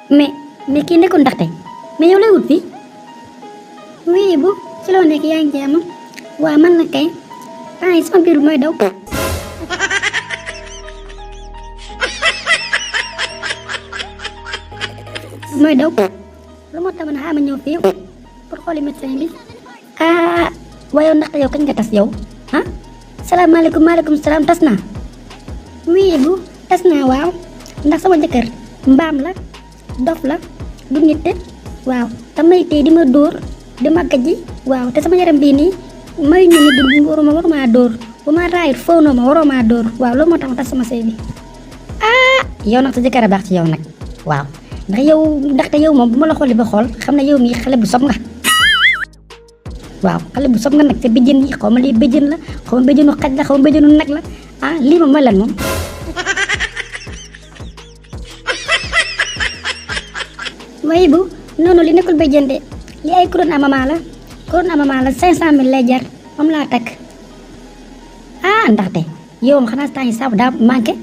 mais mais kii nekkul ndaxte mais yow lay wut fii. oui bu ci loo nekk yaa ngi jàmm. waaw man la kay temps yi sama biir mooy daw. mooy daw lu moo tax ma ne xaaral ma ñëw fii pour xooli médecin bi. ah waaye ndaxte yow kañ nga tas yow ah. salaamaaleykum maaleykum salaam tas naa. oui bu tas naa waaw ndax sama jëkkër mbaam la dof la du nit de waaw te may tey di ma dóor di ma gajji waaw te sama yaram bii nii may ñu ni du waruma dóor bu ma raayit fóonoo ma waroo maa dóor waaw loolu moo tax ma tas sama sëy bi. ah yow nag sa jëkkër a baax ci yow nag waaw ndaxte yow moom bu ma la xoolee ba xool xam ne yow mii xale bu sob nga. waaw xale bu sob nga nag sa béjjën yi xaw ma lii béjjën la xaw ma béjjënu xaj la xaw ma béjjënu nag la ah lii moom mooy lan moom. waaye bu noonu li nekkul béjjën de li ay couronne à maman la couronne à maman la 500 000 lay jar moom laa takk. ah ndaxte yow moom xanaa temps yi saabu daa manqué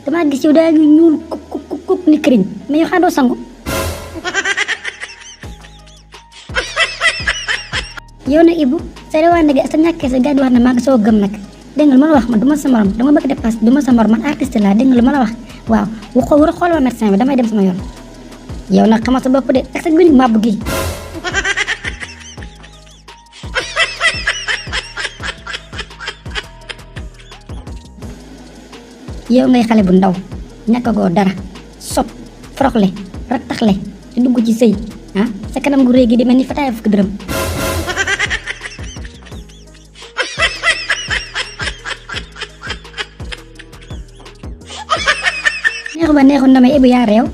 damaa gis yow daa ngi ñuul kuk ni këriñ mais yow xanaa doo sangu. yow nag Ibou sa rewaane gi sa ñàkkee sa gàddu wax ne maa ngi soo gëm nag dégg nga lu ma la wax man du ma sa morom dama bëgg dépasse du ma sa morom man artiste laa dégg nga lu ma la wax waaw war a xool ma médecin bi damay dem sama yoon. yow nag xamal sa bopp de ak sa gëñ màbb gi. yow ngay xale bu ndaw ñàkkagoo dara sob foroxle rattaxle di dugg ci sëy ah sa kanam gu réy gi di mel ni fataaya fukki dërëm. neexu ba neexu na may Ibou yaa réew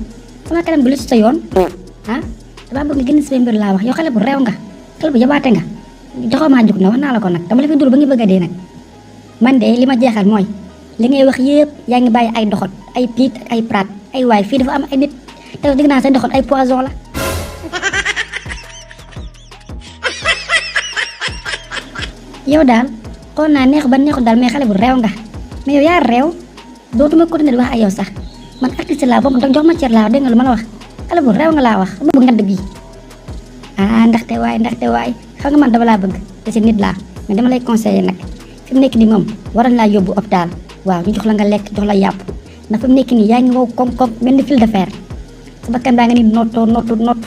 sama kanam bu lu ci sa yoon ah dama bëgg nga génn sama mbir laa wax yow xale bu réew nga xale bu yabaate nga joxoo maa jug na wax naa la ko nag dama la fi dul ba ngi bëgg a dee nag man de li ma jeexal mooy li ngay wax yëpp yaa ngi bàyyi ay doxot ay piit ak ay praat ay waay fii dafa am ay nit te dégg naa seen doxot ay poison la. yow daal xool naa neexu ba neexu daal mais xale bu réew nga mais yow yaa réew dootuma continuer di wax ak yow sax man artiste laa boobu jox ma cër laa wax dégg nga lu ma la wax xale bu réew nga laa wax bu ngand bii. ah ndaxte waay xam nga man dama laa bëgg te si nit laa mais dama lay conseiller nag fi mu nekk nii moom waroon laa yóbbu hôpital waaw ñu jox la nga lekk jox la yàpp ndax fi mu nekk nii yaa ngi wow koŋ mel ni fil de fer sa bakkan baa nga ni noot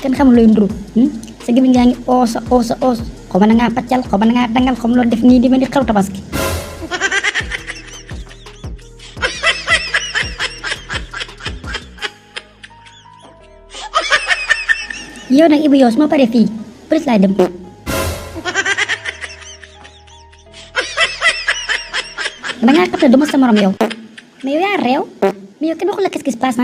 kenn xamul looy nduru sa gémmiñ yaa ngi oos xaw ma na ngaa paccal xaw ma na ngaa dangal xaw ma loolu def nii di mel ni xaru tabaski. yow nag Ibou yow su ma paree fii police laay dem. da ngaa xam ne du ma sa morom yow mais yow yaa réew mais yow kenn waxul la qu'est-ce qui se passe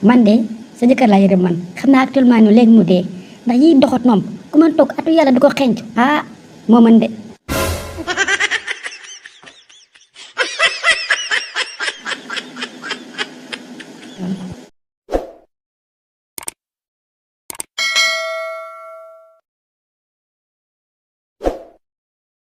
man de sa jëkkër laa yërëm man xam naa actuellement nii léegi mu dee ndax yiy doxat moom ku mën toog atu yàlla du ko xenc ah moo mën de.